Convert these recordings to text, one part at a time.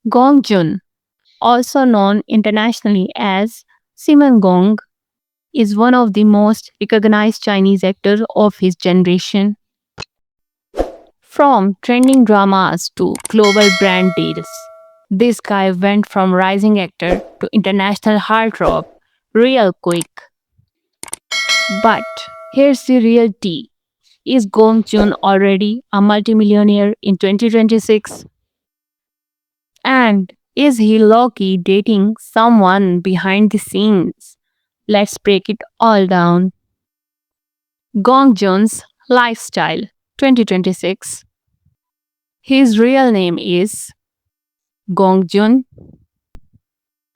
Gong Jun, also known internationally as Simon Gong, is one of the most recognized Chinese actors of his generation. From trending dramas to global brand deals, this guy went from rising actor to international heartthrob real quick. But here's the real tea. Is Gong Chun already a multimillionaire in 2026? And is he low-key dating someone behind the scenes? Let's break it all down. Gong Jun's lifestyle 2026. His real name is Gong Jun.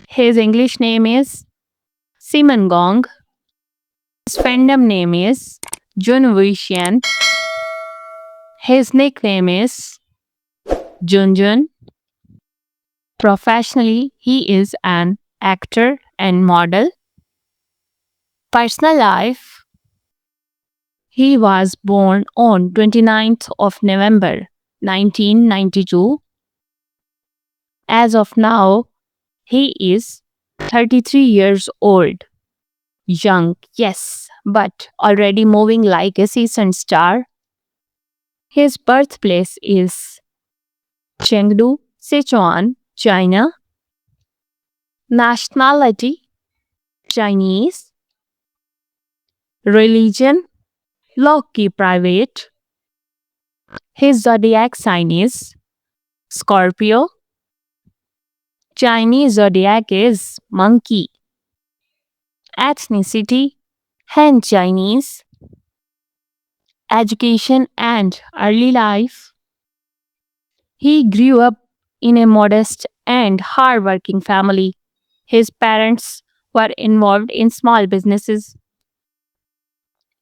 His English name is Simon Gong. His fandom name is Jun Wuxian. His nickname is Jun Jun. Professionally, he is an actor and model. Personal life, he was born on 29th of November 1992. As of now, he is 33 years old. Young, yes, but already moving like a seasoned star. His birthplace is Chengdu, Sichuan, China. Nationality, Chinese. Religion, low-key private. His zodiac sign is Scorpio. Chinese zodiac is monkey. Ethnicity, Han Chinese. Education and early life. He grew up in a modest and hardworking family. His parents were involved in small businesses,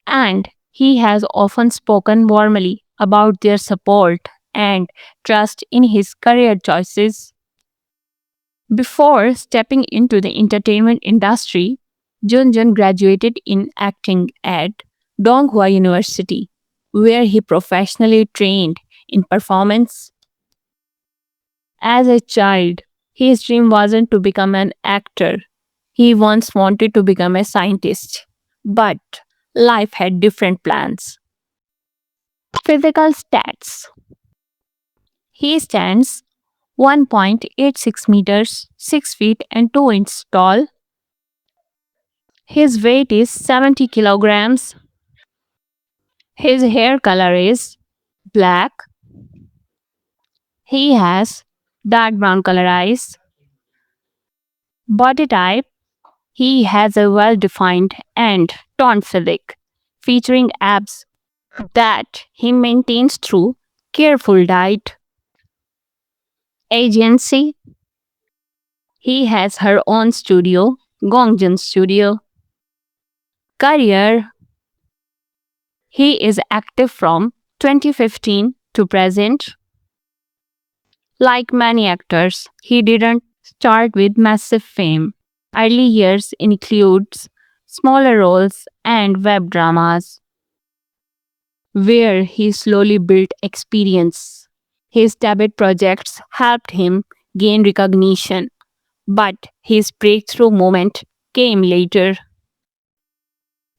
and he has often spoken warmly about their support and trust in his career choices. Before stepping into the entertainment industry, Junjun graduated in acting at Donghua University, where he professionally trained in performance. As a child, his dream wasn't to become an actor. He once wanted to become a scientist, but life had different plans. Physical stats. He stands 1.86 meters, 6 feet and 2 inches tall. His weight is 70 kilograms. His hair color is black. He has dark brown color eyes. Body type. He has a well defined and toned physique, featuring abs that he maintains through careful diet. Agency. He has her own studio, Gongjin Studio. Career. He is active from 2015 to present. Like many actors, he didn't start with massive fame. Early years includes smaller roles and web dramas where he slowly built experience. His debut projects helped him gain recognition, but his breakthrough moment came later.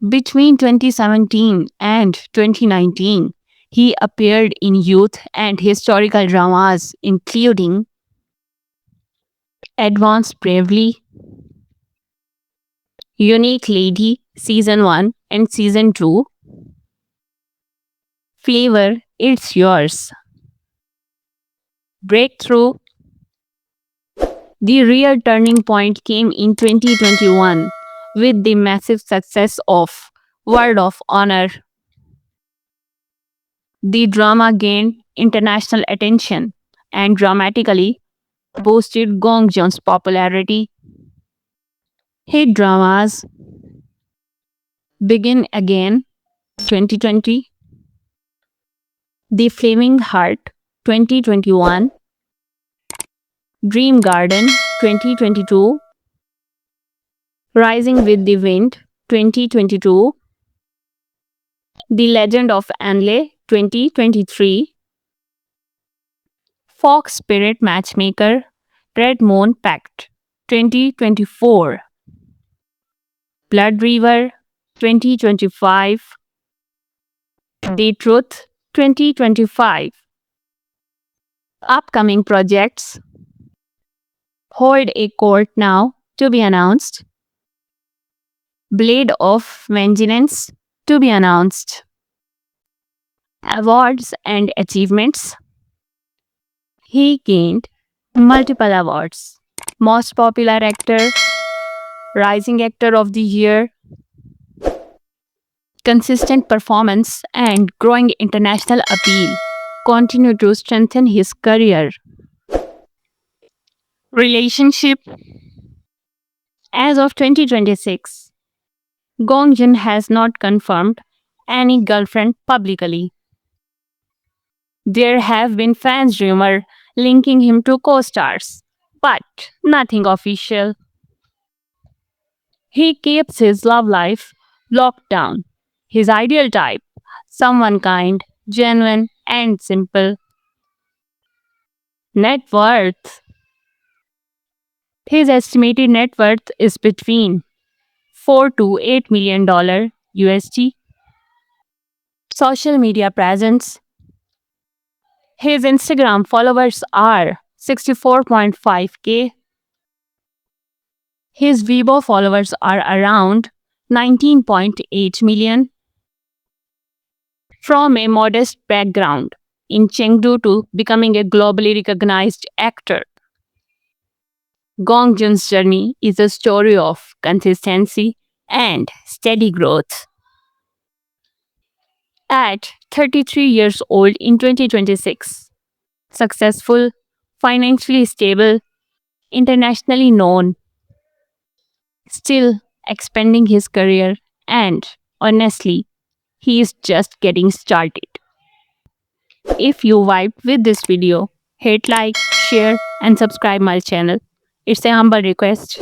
Between 2017 and 2019, he appeared in youth and historical dramas, including Advanced Bravely, Unique Lady Season 1 and Season 2, Flavor It's Yours, Breakthrough. The real turning point came in 2021 with the massive success of Word of Honor. The drama gained international attention and dramatically boosted Gong Jun's popularity. Hit dramas Begin Again 2020, The Flaming Heart 2021, Dream Garden 2022, Rising with the Wind 2022, The Legend of Anle 2023, Fox Spirit Matchmaker Red Moon Pact 2024, Blood River 2025, The Truth 2025. Upcoming projects: Hold a Court Now to be announced, Blade of Vengeance to be announced. Awards and achievements: he gained multiple awards: Most Popular Actor, Rising Actor of the Year. Consistent performance and growing international appeal continue to strengthen his career. Relationship: as of 2026, Gong Jin has not confirmed any girlfriend publicly. There have been fans' rumors linking him to co-stars, but nothing official. He keeps his love life locked down. His ideal type: someone kind, genuine, and simple. Net worth: his estimated net worth is between $4 to $8 million USD. Social media presence: his Instagram followers are 64.5K. His Weibo followers are around 19.8 million. From a modest background in Chengdu to becoming a globally recognized actor, Gong Jun's journey is a story of consistency and steady growth. At 33 years old in 2026, successful, financially stable, internationally known, still expanding his career, and honestly, he is just getting started. If you vibed with this video, hit like, share, and subscribe my channel. It's a humble request.